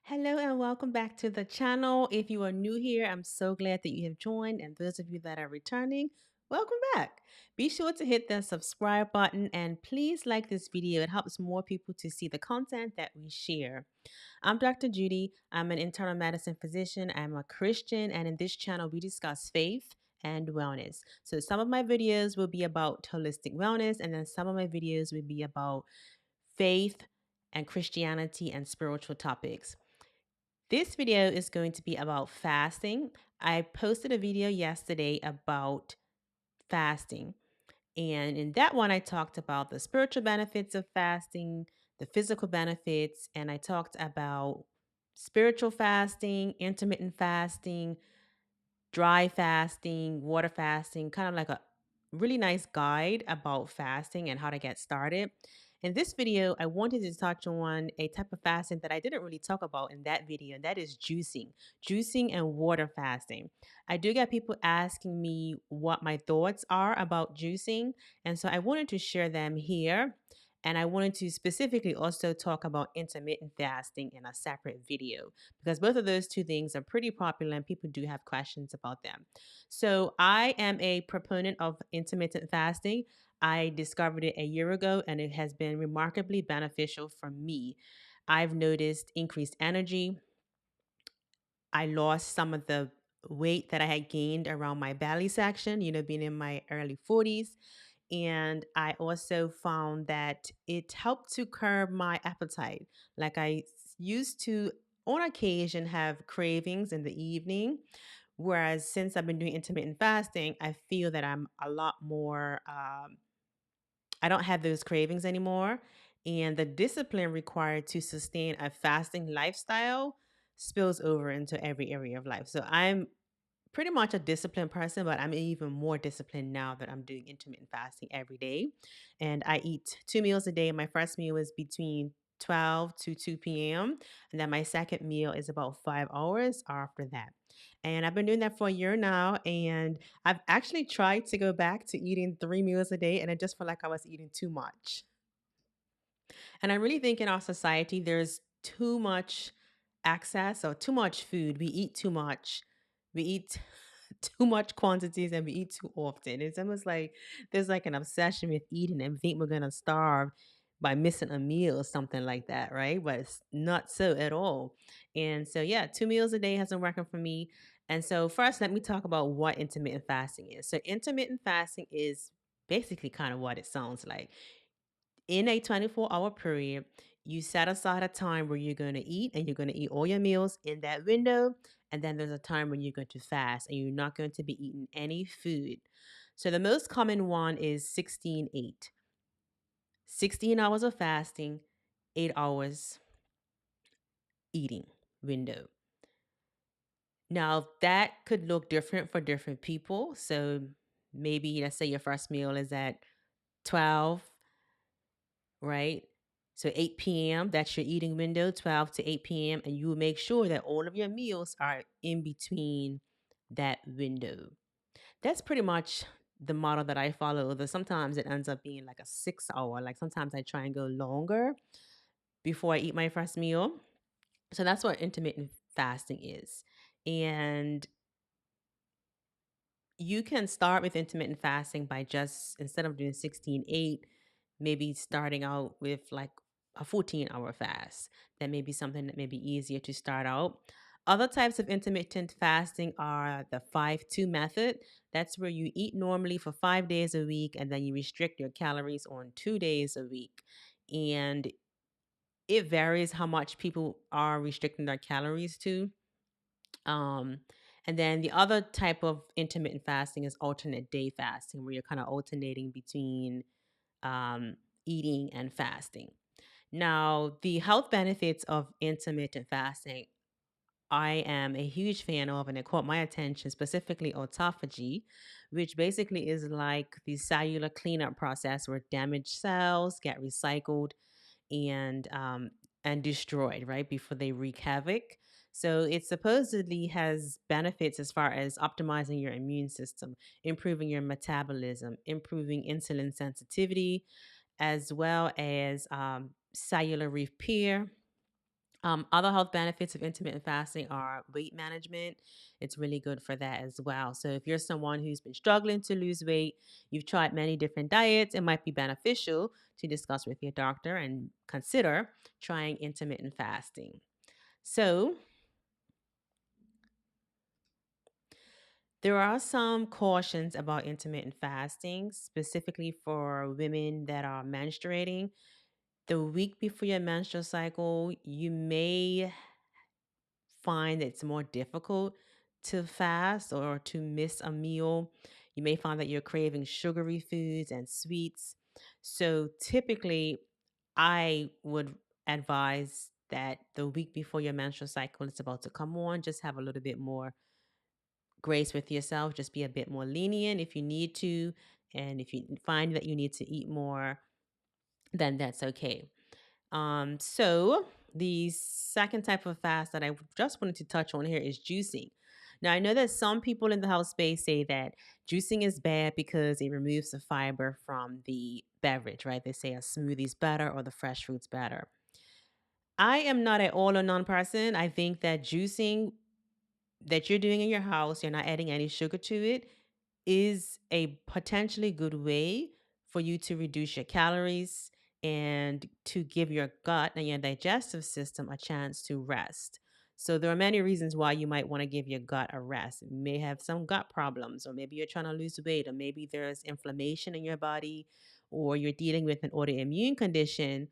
Hello and welcome back to the channel. If you are new here, I'm so glad that you have joined. And those of you that are returning, welcome back. Be sure to hit the subscribe button and please like this video. It helps more people to see the content that we share. I'm Dr. Judy. I'm an internal medicine physician. I'm a Christian. And in this channel, we discuss faith and wellness. So some of my videos will be about holistic wellness, and then some of my videos will be about faith and Christianity and spiritual topics. This video is going to be about fasting. I posted a video yesterday about fasting. And in that one, I talked about the spiritual benefits of fasting, the physical benefits, and I talked about spiritual fasting, intermittent fasting, dry fasting, water fasting, kind of like a really nice guide about fasting and how to get started. In this video, I wanted to touch on a type of fasting that I didn't really talk about in that video, and that is juicing and water fasting. I do get people asking me what my thoughts are about juicing, and so I wanted to share them here. And I wanted to specifically also talk about intermittent fasting in a separate video because both of those two things are pretty popular and people do have questions about them. So, I am a proponent of intermittent fasting. I discovered it a year ago and it has been remarkably beneficial for me. I've noticed increased energy. I lost some of the weight that I had gained around my belly section, being in my early 40s. And I also found that it helped to curb my appetite. Like used to, on occasion, have cravings in the evening. Whereas since I've been doing intermittent fasting, I feel that I'm a lot more, I don't have those cravings anymore. And the discipline required to sustain a fasting lifestyle spills over into every area of life. So I'm pretty much a disciplined person, but I'm even more disciplined now that I'm doing intermittent fasting every day. And I eat 2 meals a day. My first meal is between 12 to 2 p.m. And then my second meal is about 5 hours after that. And I've been doing that for a year now. And I've actually tried to go back to eating 3 meals a day. And I just felt like I was eating too much. And I really think in our society, there's too much access or too much food. We eat too much. We eat too much quantities and we eat too often. It's almost like there's like an obsession with eating and we think we're going to starve by missing a meal or something like that, right? But it's not so at all. And so, yeah, 2 meals a day hasn't working for me. And so, first, let me talk about what intermittent fasting is. So, intermittent fasting is basically kind of what it sounds like. In a 24-hour period, you set aside a time where you're going to eat and you're going to eat all your meals in that window. And then there's a time when you're going to fast and you're not going to be eating any food. So the most common one is 16-8. 16 hours of fasting, 8 hours eating window. Now, that could look different for different people. So maybe let's say your first meal is at 12, right? So 8 p.m., that's your eating window, 12 to 8 p.m. And you will make sure that all of your meals are in between that window. That's pretty much the model that I follow, although sometimes it ends up being like a 6 hour. Like sometimes I try and go longer before I eat my first meal. So that's what intermittent fasting is. And you can start with intermittent fasting by just, instead of doing 16-8, maybe starting out with like a 14-hour fast. That may be something that may be easier to start out. Other types of intermittent fasting are the 5-2 method. That's where you eat normally for 5 days a week and then you restrict your calories on 2 days a week. And it varies how much people are restricting their calories to. Um, and then the other type of intermittent fasting is alternate day fasting, where you're kind of alternating between um, eating and fasting. Now, the health benefits of intermittent fasting, I am a huge fan of, and it caught my attention, specifically autophagy, which basically is like the cellular cleanup process where damaged cells get recycled and destroyed right before they wreak havoc. So it supposedly has benefits as far as optimizing your immune system, improving your metabolism, improving insulin sensitivity, as well as cellular repair, Other health benefits of intermittent fasting are weight management. It's really good for that as well. So, if you're someone who's been struggling to lose weight, you've tried many different diets, it might be beneficial to discuss with your doctor and consider trying intermittent fasting. So, there are some cautions about intermittent fasting, specifically for women that are menstruating. The week before your menstrual cycle, you may find it's more difficult to fast or to miss a meal. You may find that you're craving sugary foods and sweets. So typically, I would advise that the week before your menstrual cycle is about to come on, just have a little bit more grace with yourself. Just be a bit more lenient if you need to. And if you find that you need to eat more, then that's okay. So the second type of fast that I just wanted to touch on here is juicing. Now I know that some people in the health space say that juicing is bad because it removes the fiber from the beverage, right? They say a smoothie's better or the fresh fruit's better. I am not at all a non person. I think that juicing that you're doing in your house, you're not adding any sugar to it, is a potentially good way for you to reduce your calories and to give your gut and your digestive system a chance to rest. So there are many reasons why you might want to give your gut a rest. You may have some gut problems, or maybe you're trying to lose weight, or maybe there's inflammation in your body, or you're dealing with an autoimmune condition.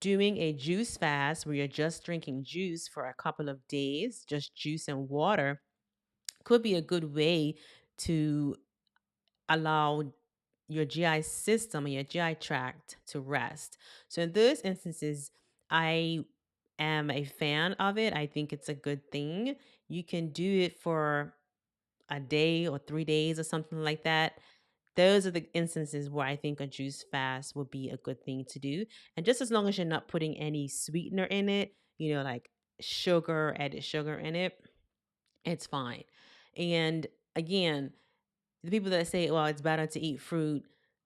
Doing a juice fast where you're just drinking juice for a couple of days, just juice and water, could be a good way to allow your GI system and your GI tract to rest. So in those instances, I am a fan of it. I think it's a good thing. You can do it for a day or 3 days or something like that. Those are the instances where I think a juice fast would be a good thing to do. And just as long as you're not putting any sweetener in it, like sugar, added sugar in it, it's fine. And again, the people that say, well, it's better to eat fruit,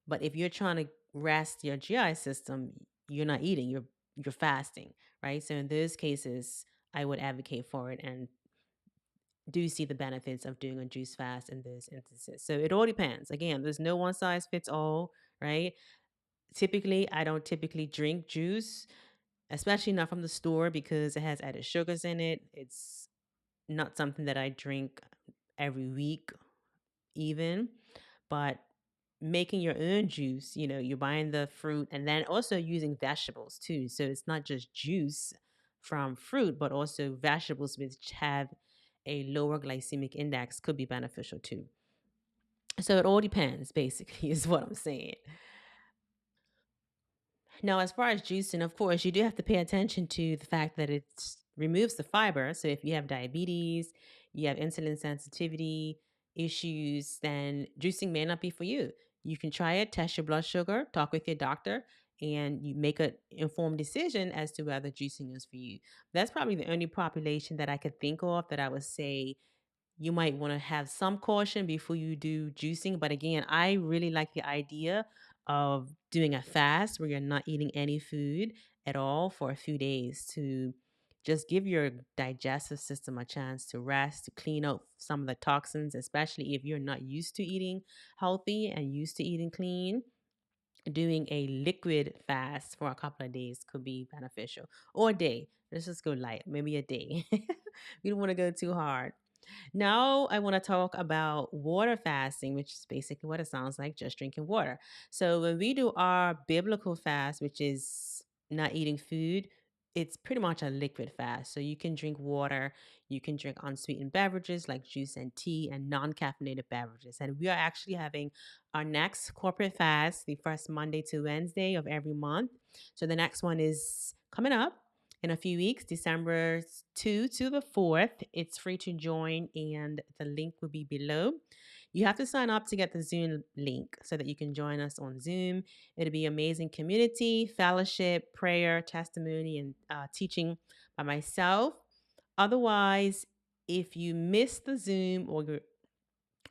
but if you're trying to rest your GI system, you're not eating, you're fasting, right? So in those cases, I would advocate for it and do see the benefits of doing a juice fast in those instances. So it all depends. Again, there's no one size fits all, right? Typically, I don't typically drink juice, especially not from the store because it has added sugars in it. It's not something that I drink every week, even. But making your own juice, you're buying the fruit and then also using vegetables too. So it's not just juice from fruit, but also vegetables which have a lower glycemic index could be beneficial too. So it all depends, basically, is what I'm saying. Now, as far as juicing, of course, you do have to pay attention to the fact that it removes the fiber. So if you have diabetes, you have insulin sensitivity issues, then juicing may not be for you. You can try it, test your blood sugar, talk with your doctor, and you make an informed decision as to whether juicing is for you. That's probably the only population that I could think of that I would say you might want to have some caution before you do juicing. But again, I really like the idea of doing a fast where you're not eating any food at all for a few days to just give your digestive system a chance to rest, to clean out some of the toxins, especially if you're not used to eating healthy and used to eating clean. Doing a liquid fast for a couple of days could be beneficial, or a day. Let's just go light, maybe a day. We don't want to go too hard. Now, I want to talk about water fasting, which is basically what it sounds like, just drinking water. So, when we do our biblical fast, which is not eating food, it's pretty much a liquid fast. So, you can drink water, you can drink unsweetened beverages like juice and tea, and non caffeinated beverages. And we are actually having our next corporate fast the first Monday to Wednesday of every month. So, the next one is coming up in a few weeks, December 2 to the 4th. It's free to join, and the link will be below. You have to sign up to get the Zoom link so that you can join us on Zoom. It'll be amazing community, fellowship, prayer, testimony, and teaching by myself. Otherwise, if you miss the Zoom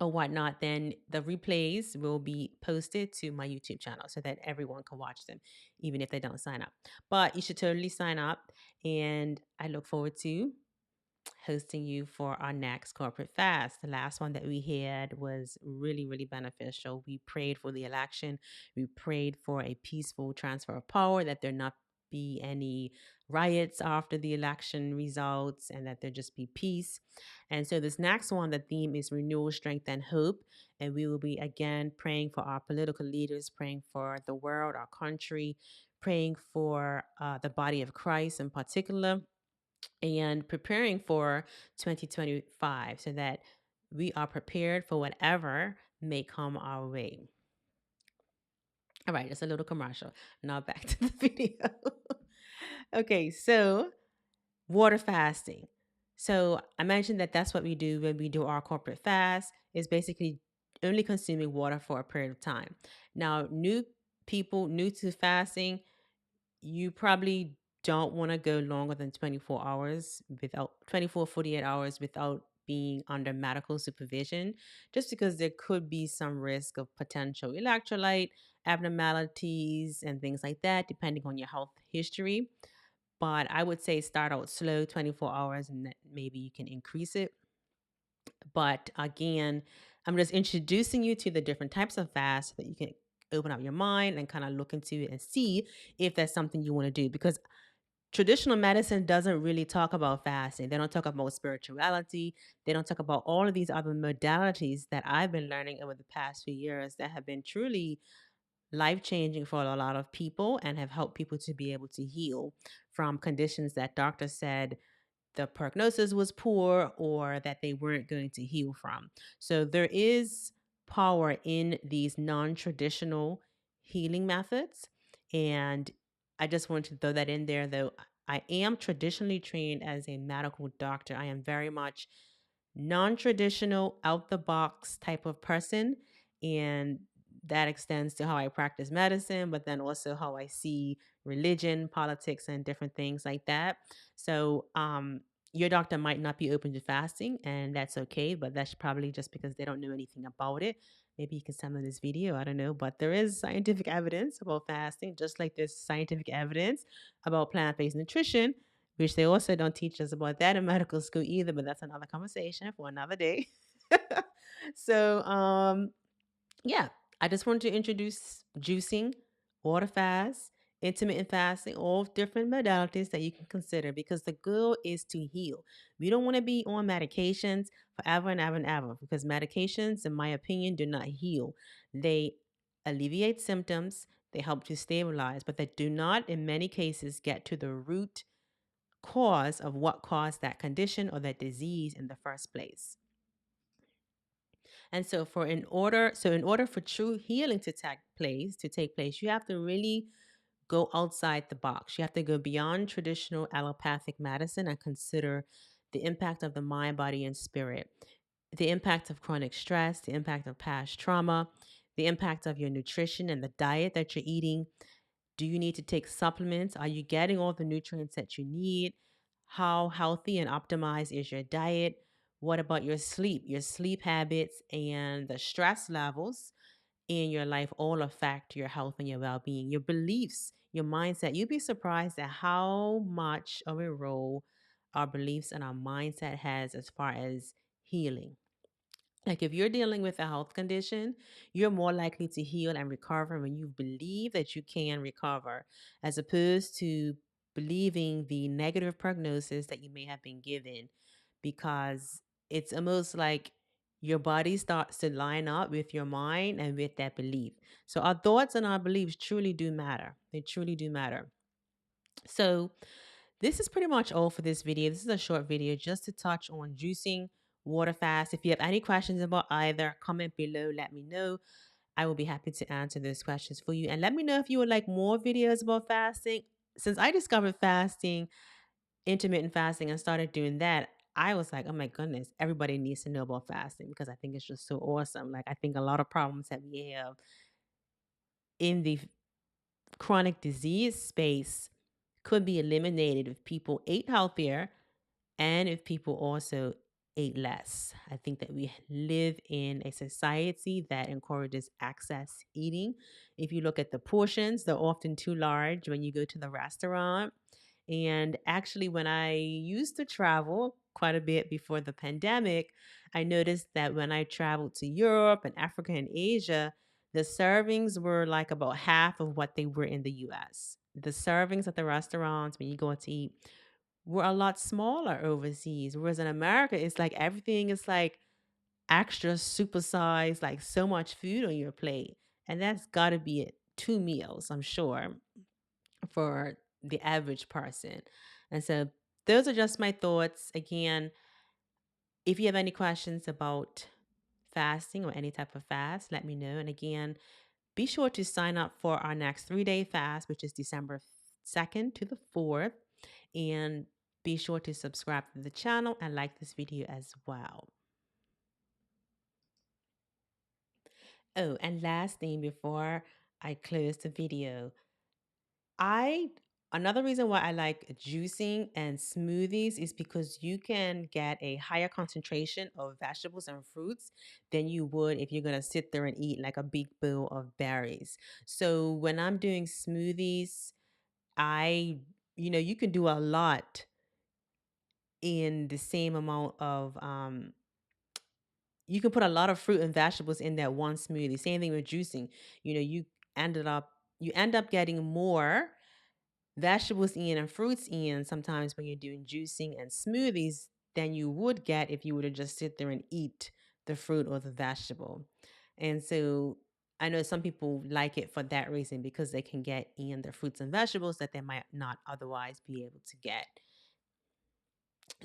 or whatnot, then the replays will be posted to my YouTube channel so that everyone can watch them, even if they don't sign up. But you should totally sign up. And I look forward to hosting you for our next corporate fast. The last one that we had was really, really beneficial. We prayed for the election, we prayed for a peaceful transfer of power, that there not be any riots after the election results, and that there just be peace. And so, this next one, the theme is renewal, strength, and hope. And we will be again praying for our political leaders, praying for the world, our country, praying for the body of Christ in particular, and preparing for 2025 so that we are prepared for whatever may come our way. All right, just a little commercial. Now back to the video. Okay, so water fasting. So I mentioned that that's what we do when we do our corporate fast, is basically only consuming water for a period of time. Now, new people new to fasting, you probably don't want to go longer than 24 hours without 24, 48 hours without being under medical supervision, just because there could be some risk of potential electrolyte abnormalities and things like that, depending on your health history. But I would say start out slow, 24 hours, and then maybe you can increase it. But again, I'm just introducing you to the different types of fast so that you can open up your mind and kind of look into it and see if that's something you want to do. Because traditional medicine doesn't really talk about fasting. They don't talk about spirituality. They don't talk about all of these other modalities that I've been learning over the past few years that have been truly life changing for a lot of people and have helped people to be able to heal from conditions that doctors said the prognosis was poor or that they weren't going to heal from. So there is power in these non traditional healing methods. And I just wanted to throw that in there, though. I am traditionally trained as a medical doctor. I am very much non traditional, out the box type of person. And that extends to how I practice medicine, but then also how I see religion, politics, and different things like that. So, your doctor might not be open to fasting, and that's okay, but that's probably just because they don't know anything about it. Maybe you can send them this video, I don't know. But there is scientific evidence about fasting, just like there's scientific evidence about plant based nutrition, which they also don't teach us about that in medical school either, but that's another conversation for another day. So, yeah, I just wanted to introduce juicing, water fast, intermittent fasting, all different modalities that you can consider because the goal is to heal. We don't want to be on medications forever and ever and ever because medications, in my opinion, do not heal. They alleviate symptoms, they help to stabilize, but they do not, in many cases, get to the root cause of what caused that condition or that disease in the first place. And so in order for true healing to take place, you have to really go outside the box. You have to go beyond traditional allopathic medicine and consider the impact of the mind, body, and spirit, the impact of chronic stress, the impact of past trauma, the impact of your nutrition and the diet that you're eating. Do you need to take supplements? Are you getting all the nutrients that you need? How healthy and optimized is your diet? What about your sleep? Your sleep habits and the stress levels in your life all affect your health and your well being, your beliefs, your mindset. You'd be surprised at how much of a role our beliefs and our mindset has as far as healing. Like if you're dealing with a health condition, you're more likely to heal and recover when you believe that you can recover, as opposed to believing the negative prognosis that you may have been given, because it's almost like your body starts to line up with your mind and with that belief. So our thoughts and our beliefs truly do matter. They truly do matter. So this is pretty much all for this video. This is a short video just to touch on juicing, water fast. If you have any questions about either, comment below, let me know. I will be happy to answer those questions for you. And let me know if you would like more videos about fasting. Since I discovered fasting, intermittent fasting, and started doing that, I was like, oh my goodness, everybody needs to know about fasting because I think it's just so awesome. Like, I think a lot of problems that we have in the chronic disease space could be eliminated if people ate healthier and if people also ate less. I think that we live in a society that encourages excess eating. If you look at the portions, they're often too large when you go to the restaurant. And actually, when I used to travel quite a bit before the pandemic, I noticed that when I traveled to Europe and Africa and Asia, the servings were like about half of what they were in the US. The servings at the restaurants when you go out to eat were a lot smaller overseas. Whereas in America, it's like everything is like extra supersized, like so much food on your plate. And that's got to be it, 2 meals, I'm sure, for the average person. And so those are just my thoughts. Again, if you have any questions about fasting or any type of fast, let me know. And again, be sure to sign up for our next 3-day fast, which is December 2nd to the 4th. And be sure to subscribe to the channel and like this video as well. Oh, and last thing before I close the video, I another reason why I like juicing and smoothies is because you can get a higher concentration of vegetables and fruits than you would if you're going to sit there and eat like a big bowl of berries. So when I'm doing smoothies, I you can do a lot in the same amount of you can put a lot of fruit and vegetables in that one smoothie. Same thing with juicing. You know, ended up you end up getting more vegetables in and fruits in sometimes when you're doing juicing and smoothies than you would get if you were to just sit there and eat the fruit or the vegetable. And so I know some people like it for that reason because they can get in the fruits and vegetables that they might not otherwise be able to get.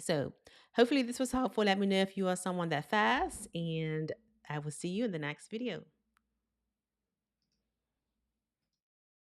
So hopefully this was helpful. Let me know if you are someone that fasts, and I will see you in the next video.